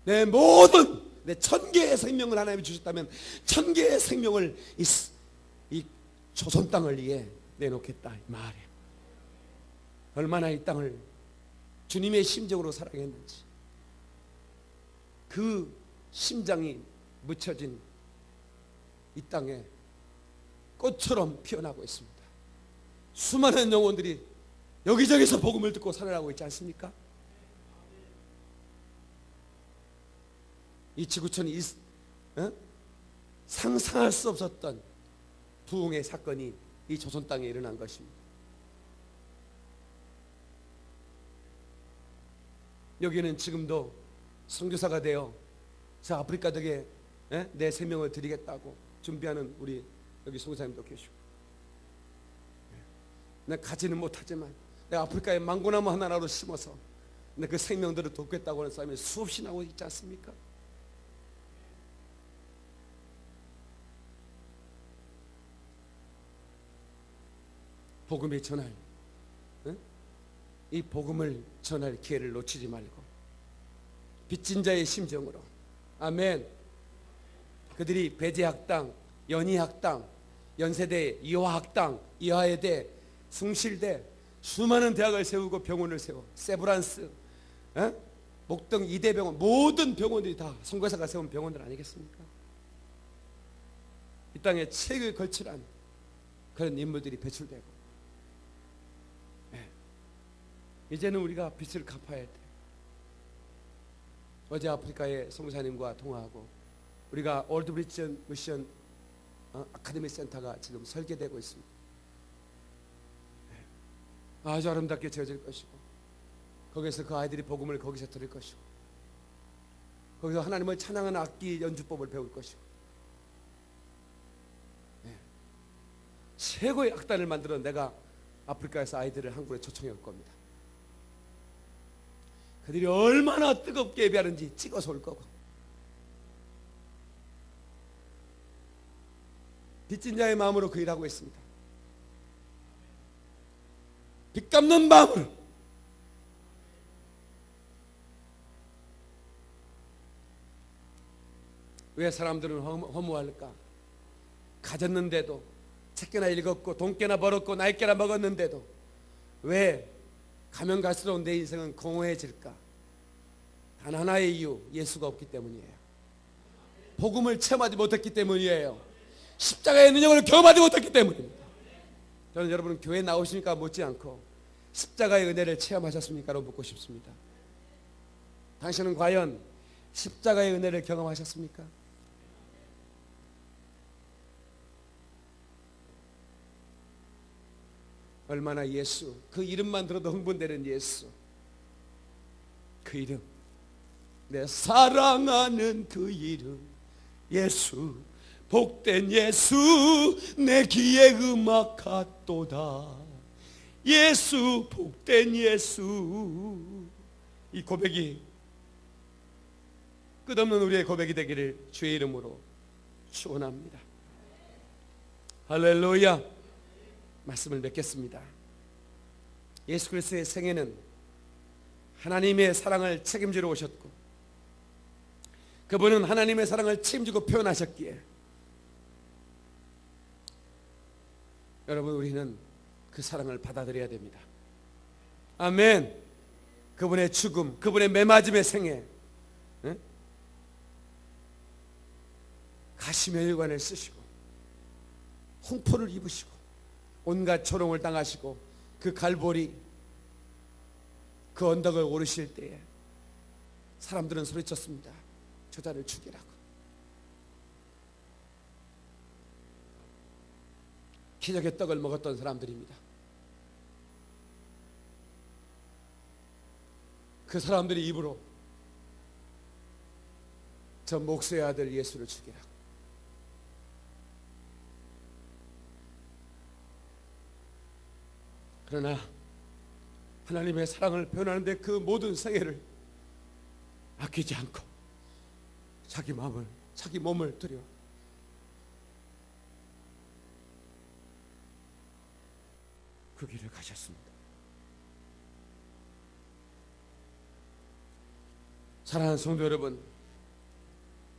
내 모든 내 1000개의 생명을 하나님이 주셨다면 1000개의 생명을 이 조선 땅을 위해 내놓겠다 이 말이에요. 얼마나 이 땅을 주님의 심정으로 사랑했는지 그 심장이 묻혀진 이 땅에 꽃처럼 피어나고 있습니다. 수많은 영혼들이 여기저기서 복음을 듣고 살아나고 있지 않습니까? 이 지구촌이 상상할 수 없었던 부흥의 사건이 이 조선 땅에 일어난 것입니다. 여기는 지금도 선교사가 되어 저 아프리카 덕에 내 생명을 드리겠다고 준비하는 우리 여기 선교사님도 계시고 내가 가지는 못하지만 내가 아프리카에 망고나무 하나라도 심어서 내 그 생명들을 돕겠다고 하는 사람이 수없이 나오고 있지 않습니까? 복음의 전할, 이 복음을 전할 기회를 놓치지 말고 빚진 자의 심정으로, 아멘. 그들이 배제학당, 연희학당, 연세대, 이화학당, 이화여대, 숭실대, 수많은 대학을 세우고 병원을 세워, 세브란스, 목동 이대병원, 모든 병원들이 다 선교사가 세운 병원들 아니겠습니까? 이 땅에 책을 걸칠한 그런 인물들이 배출되고, 이제는 우리가 빚을 갚아야 돼. 어제 아프리카의 선교사님과 통화하고, 우리가 올드브리지 미션 아카데미 센터가 지금 설계되고 있습니다. 아주 아름답게 지어질 것이고, 거기서 그 아이들이 복음을 거기서 들을 것이고, 거기서 하나님을 찬양하는 악기 연주법을 배울 것이고, 최고의 악단을 만들어 내가 아프리카에서 아이들을 한국에 초청해 올 겁니다. 그들이 얼마나 뜨겁게 예배하는지 찍어서 올 거고, 빚진 자의 마음으로 그 일하고 있습니다. 빚 갚는 마음으로. 왜 사람들은 허무할까? 가졌는데도, 책꽤나 읽었고 돈께나 벌었고 나이께나 먹었는데도 왜 가면 갈수록 내 인생은 공허해질까? 단 하나의 이유, 예수가 없기 때문이에요. 복음을 체험하지 못했기 때문이에요. 십자가의 능력을 경험하지 못했기 때문입니다. 저는 여러분 교회 나오시니까 못지않고 십자가의 은혜를 체험하셨습니까?로 묻고 싶습니다. 당신은 과연 십자가의 은혜를 경험하셨습니까? 얼마나 예수, 그 이름만 들어도 흥분되는 예수, 그 이름, 내 사랑하는 그 이름 예수, 복된 예수, 내 귀에 음악 같도다. 예수, 복된 예수. 이 고백이 끝없는 우리의 고백이 되기를 주의 이름으로 축원합니다. 할렐루야. 말씀을 맺겠습니다. 예수 그리스도의 생애는 하나님의 사랑을 책임지러 오셨고, 그분은 하나님의 사랑을 책임지고 표현하셨기에, 여러분 우리는 그 사랑을 받아들여야 됩니다. 아멘. 그분의 죽음, 그분의 매맞음의 생애, 가시면류관을 쓰시고 홍포를 입으시고 온갖 조롱을 당하시고 그 갈보리, 그 언덕을 오르실 때에 사람들은 소리쳤습니다. 저자를 죽이라고. 기적의 떡을 먹었던 사람들입니다. 그 사람들이 입으로 저 목수의 아들 예수를 죽이라고. 그러나 하나님의 사랑을 표현하는데 그 모든 생애를 아끼지 않고 자기 마음을, 자기 몸을 들여 그 길을 가셨습니다. 사랑하는 성도 여러분,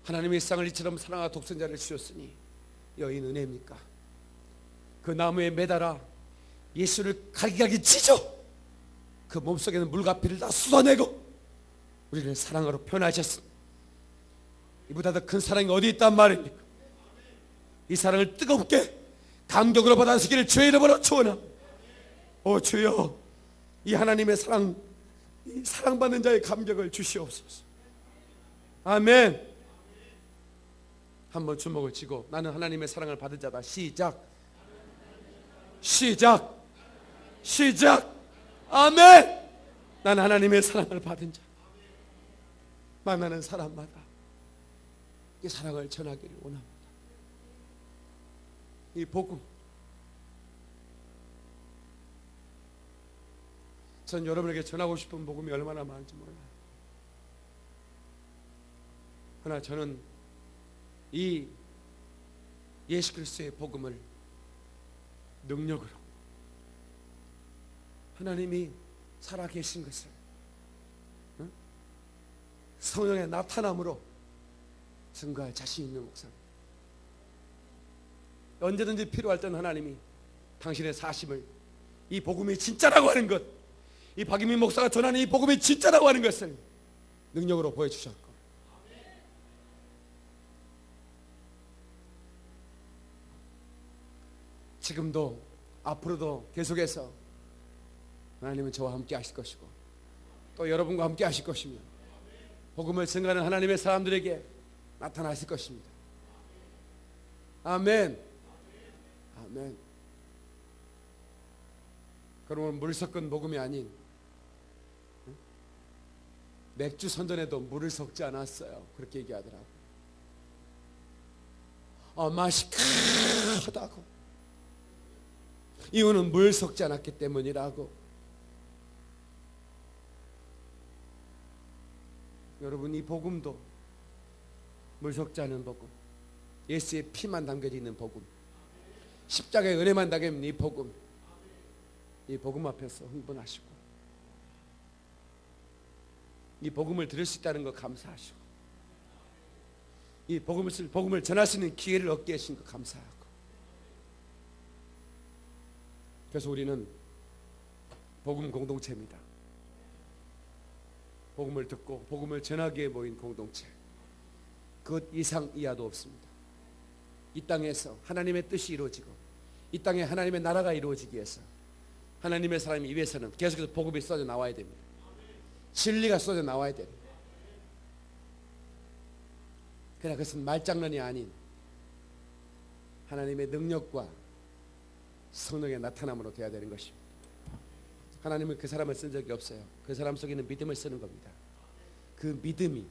하나님이 이 세상을 이처럼 사랑하고 독생자를 주셨으니 여인 은혜입니까? 그 나무에 매달아 예수를 갈기갈기 찢어 그 몸속에 있는 물과 피를 다 쏟아내고 우리를 사랑으로 표현하셨습니다. 이보다 더 큰 사랑이 어디 있단 말입니까? 이 사랑을 뜨겁게 감격으로 받아쓰기를 주의 이름으로 축원합니다. 오 주여, 이 하나님의 사랑, 이 사랑받는 자의 감격을 주시옵소서. 아멘. 한번 주먹을 쥐고 나는 하나님의 사랑을 받은 자다. 시작. 시작. 시작. 아멘. 난 하나님의 사랑을 받은 자. 만나는 사람마다 이 사랑을 전하기를 원합니다. 이 복음, 전 여러분에게 전하고 싶은 복음이 얼마나 많은지 몰라요. 그러나 저는 이 예수 그리스도의 복음을 능력으로 하나님이 살아계신 것을 성령의 나타남으로 증거할 자신 있는 목사님. 언제든지 필요할 때는 하나님이 당신의 사심을, 이 복음이 진짜라고 하는 것, 이 박유민 목사가 전하는 이 복음이 진짜라고 하는 것을 능력으로 보여주셨고, 지금도 앞으로도 계속해서 하나님은 저와 함께 하실 것이고 또 여러분과 함께 하실 것이며 복음을 증거하는 하나님의 사람들에게 나타나실 것입니다. 아멘. 아멘. 그러면 물 섞은 복음이 아닌, 맥주 선전에도 물을 섞지 않았어요. 그렇게 얘기하더라고요. 맛이 크다고. 이유는 물 섞지 않았기 때문이라고. 여러분, 이 복음도 물 섞지 않은 복음, 예수의 피만 담겨져 있는 복음, 십자가의 은혜만 담겨 있는 이 복음, 이 복음 앞에서 흥분하시고 이 복음을 들을 수 있다는 거 감사하시고 이 복음을 전할 수 있는 기회를 얻게 하신 거 감사하고, 그래서 우리는 복음 공동체입니다. 복음을 듣고 복음을 전하기에 모인 공동체, 그것 이상 이하도 없습니다. 이 땅에서 하나님의 뜻이 이루어지고 이 땅에 하나님의 나라가 이루어지기 위해서 하나님의 사람이 위해서는 계속해서 복음이 쏟아 나와야 됩니다. 진리가 쏟아 나와야 됩니다. 그러나 그것은 말장난이 아닌 하나님의 능력과 성령의 나타남으로 되어야 되는 것입니다. 하나님은 그 사람을 쓴 적이 없어요. 그 사람 속에 있는 믿음을 쓰는 겁니다. 그 믿음이,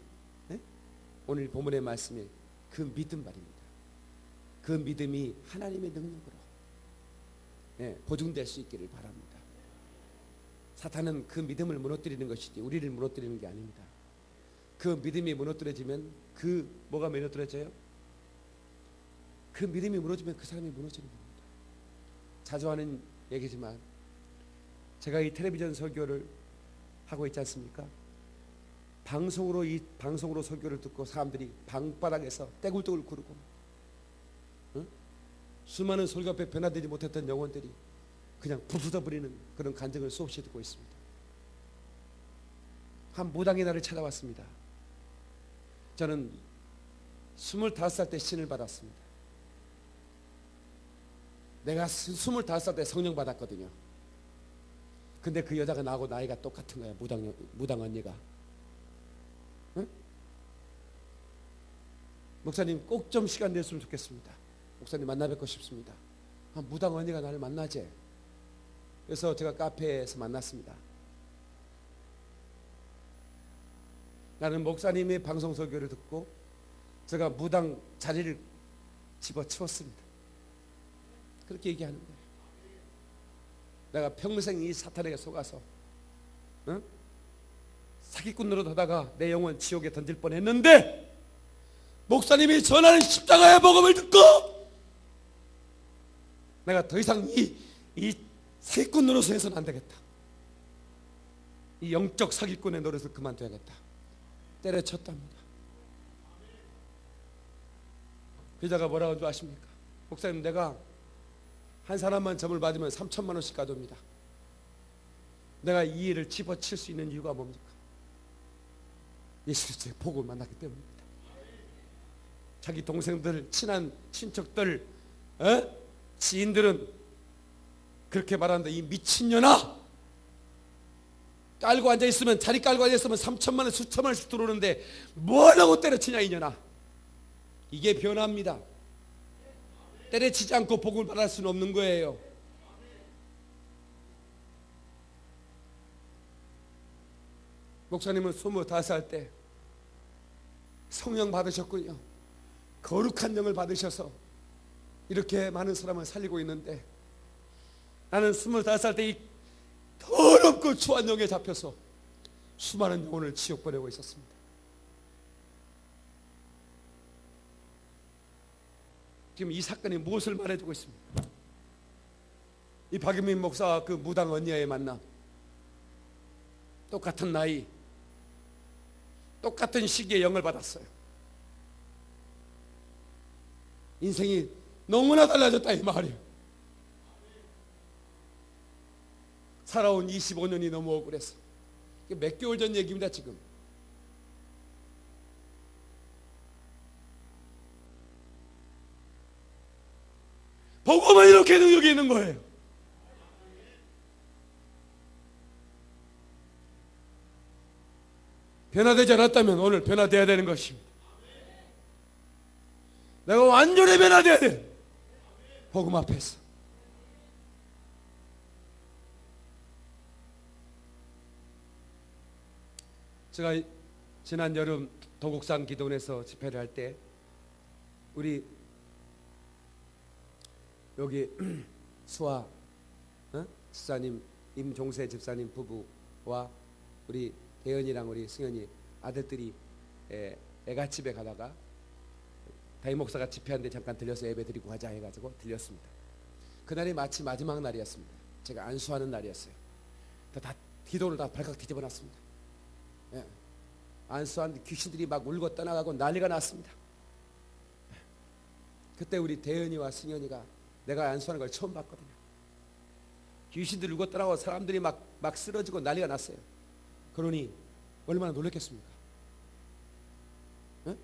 오늘 본문의 말씀에 그 믿음 말입니다. 그 믿음이 하나님의 능력으로 보증될 수 있기를 바랍니다. 사탄은 그 믿음을 무너뜨리는 것이지 우리를 무너뜨리는 게 아닙니다. 그 믿음이 무너뜨려지면 뭐가 무너뜨려져요? 그 믿음이 무너지면 그 사람이 무너지는 겁니다. 자주 하는 얘기지만 제가 이 텔레비전 설교를 하고 있지 않습니까? 방송으로 설교를 듣고 사람들이 방바닥에서 떼굴떼굴 구르고, 수많은 설교 앞에 변화되지 못했던 영혼들이 그냥 부서져버리는 그런 간증을 수없이 듣고 있습니다. 한 무당이 나를 찾아왔습니다. 저는 25살 때 신을 받았습니다. 내가 25살 때 성령 받았거든요. 근데 그 여자가 나하고 나이가 똑같은 거야. 무당 언니가. 응? 목사님 꼭 좀 시간 냈으면 좋겠습니다. 목사님 만나 뵙고 싶습니다. 무당 언니가 나를 만나재. 그래서 제가 카페에서 만났습니다. 나는 목사님의 방송 설교를 듣고 제가 무당 자리를 집어치웠습니다. 그렇게 얘기하는 거예요. 내가 평생 이 사탄에게 속아서 사기꾼 노릇하다가 내 영혼 지옥에 던질 뻔했는데 목사님이 전하는 십자가의 복음을 듣고 내가 더 이상 이 사기꾼 노릇을 해서는 안 되겠다. 이 영적 사기꾼의 노릇을 그만둬야겠다. 때려쳤답니다. 그자가 뭐라고 줄 아십니까? 목사님, 내가 한 사람만 점을 받으면 3천만 원씩 가져옵니다. 내가 이 일을 집어칠 수 있는 이유가 뭡니까? 예수 그리스도의 복음을 만났기 때문입니다. 자기 동생들, 친한 친척들, 지인들은 그렇게 말하는데, 이 미친년아, 깔고 앉아있으면, 자리 깔고 앉아있으면 3천만 원, 수천만 원씩 들어오는데 뭐라고 때려치냐 이년아. 이게 변화입니다. 때려치지 않고 복을 받을 수는 없는 거예요. 목사님은 25살 때 성령 받으셨군요. 거룩한 영을 받으셔서 이렇게 많은 사람을 살리고 있는데, 나는 25살 때 이 더럽고 추한 영에 잡혀서 수많은 영혼을 지옥 보내고 있었습니다. 지금 이 사건이 무엇을 말해주고 있습니까? 이 박유민 목사와 그 무당 언니의 만남, 똑같은 나이, 똑같은 시기에 영을 받았어요. 인생이 너무나 달라졌다 이 말이에요. 살아온 25년이 너무 억울해서. 이게 몇 개월 전 얘기입니다 지금. 복음은 이렇게 능력이 있는 거예요. 변화되지 않았다면 오늘 변화되어야 되는 것입니다. 내가 완전히 변화되어야 돼. 복음 앞에서. 제가 지난 여름 도곡산 기도원에서 집회를 할 때 우리 여기 수아 집사님, 임종세 집사님 부부와 우리 대현이랑 우리 승현이 아들들이 애가집에 가다가 다임 목사가 집회하는데 잠깐 들려서 예배 드리고 가자 해가지고 들렸습니다. 그날이 마치 마지막 날이었습니다. 제가 안수하는 날이었어요. 다 기도를 다 발칵 뒤집어놨습니다. 예. 안수하는데 귀신들이 막 울고 떠나가고 난리가 났습니다. 그때 우리 대현이와 승현이가 내가 안수하는 걸 처음 봤거든요. 귀신들 울고 떠나고 사람들이 막 쓰러지고 난리가 났어요. 그러니 얼마나 놀랐겠습니까? 예?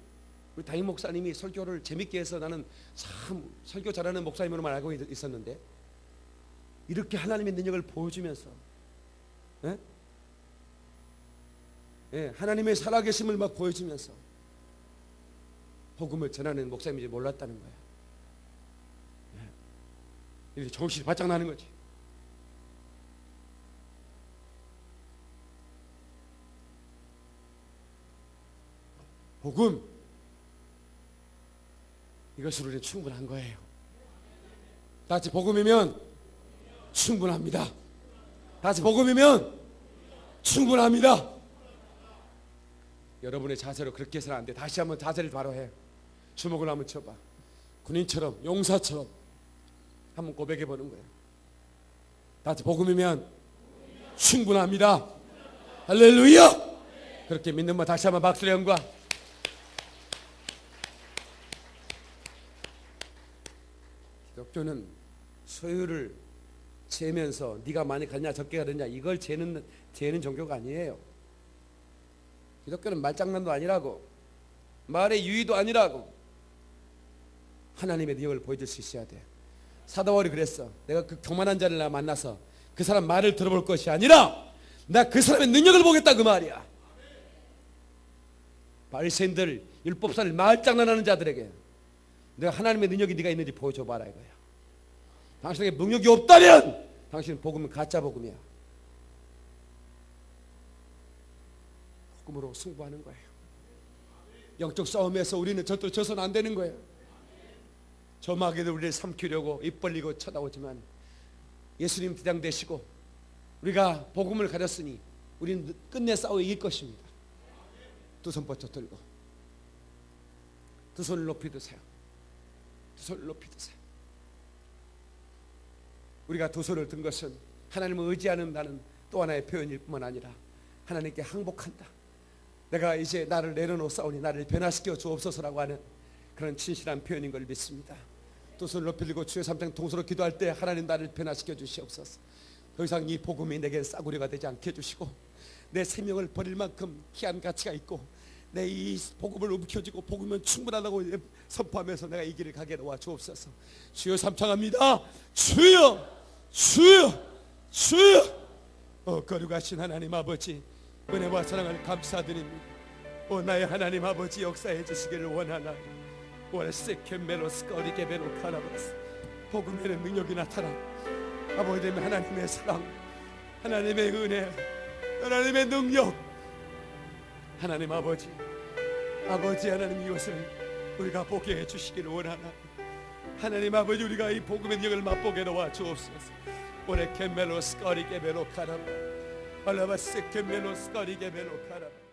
우리 담임 목사님이 설교를 재밌게 해서 나는 참 설교 잘하는 목사님으로만 알고 있었는데 이렇게 하나님의 능력을 보여주면서 예? 예, 하나님의 살아계심을 막 보여주면서 복음을 전하는 목사님인지 몰랐다는 거야. 예. 이렇게 정신이 바짝 나는 거지. 복음 이것으로 우리는 충분한 거예요. 다 같이 복음이면 충분합니다. 다 같이 복음이면 충분합니다. 여러분의 자세로 그렇게 해서는 안 돼. 다시 한번 자세를 바로 해. 주먹을 한번 쳐봐. 군인처럼 용사처럼 한번 고백해 보는 거예요. 다 같이 복음이면 충분합니다. 할렐루야. 그렇게 믿는 분 다시 한번 박수의 영광. 기독교는 소유를 재면서 네가 많이 가냐 적게 가느냐 이걸 재는 종교가 아니에요. 기독교는 말장난도 아니라고 말의 유의도 아니라고 하나님의 능력을 보여줄 수 있어야 돼. 사도 바울이 그랬어. 내가 그 교만한 자를 만나서 그 사람 말을 들어볼 것이 아니라 나 그 사람의 능력을 보겠다 그 말이야. 바리새인들 율법사를 말장난하는 자들에게 내가 하나님의 능력이 네가 있는지 보여줘봐라 이거야. 당신에게 능력이 없다면 당신은 복음은 가짜 복음이야. 복음으로 승부하는 거예요. 영적 싸움에서 우리는 절대로 져서는 안 되는 거예요. 저 마귀들 우리를 삼키려고 입 벌리고 쳐다오지만 예수님 대장 되시고 우리가 복음을 가졌으니 우리는 끝내 싸워 이길 것입니다. 두 손 뻗쳐 들고 두 손을 높이 드세요. 두 손을 높이 드세요. 우리가 두 손을 든 것은 하나님을 의지하는다는 또 하나의 표현일 뿐만 아니라 하나님께 항복한다. 내가 이제 나를 내려놓사오니 나를 변화시켜 주옵소서라고 하는 그런 진실한 표현인 걸 믿습니다. 두 손을 높이 들고 주의 삼창 동서로 기도할 때 하나님 나를 변화시켜 주시옵소서. 더 이상 이 복음이 내게 싸구려가 되지 않게 해주시고 내 생명을 버릴 만큼 귀한 가치가 있고 내 이 복음을 움켜쥐고 복음은 충분하다고 선포하면서 내가 이 길을 가게 도와 주옵소서. 주여 삼창합니다. 주여 주여 주여. 거룩하신 하나님 아버지 은혜와 사랑을 감사드립니다. 나의 하나님 아버지 역사해 주시기를 원하나니 월세케메로스거리게베로 카라바스 복음에는 능력이 나타나 아버지 되면 하나님의 사랑 하나님의 은혜 하나님의 능력 하나님 아버지 하나님 이것을 우리가 보게 해주시기를 원하나 하나님 아버지 우리가 이 복음의 능력을 맛보게 도와 주옵소서. 오레케멜로스거리게베로 카라바 알라바세케멜로스거리게베로 카라바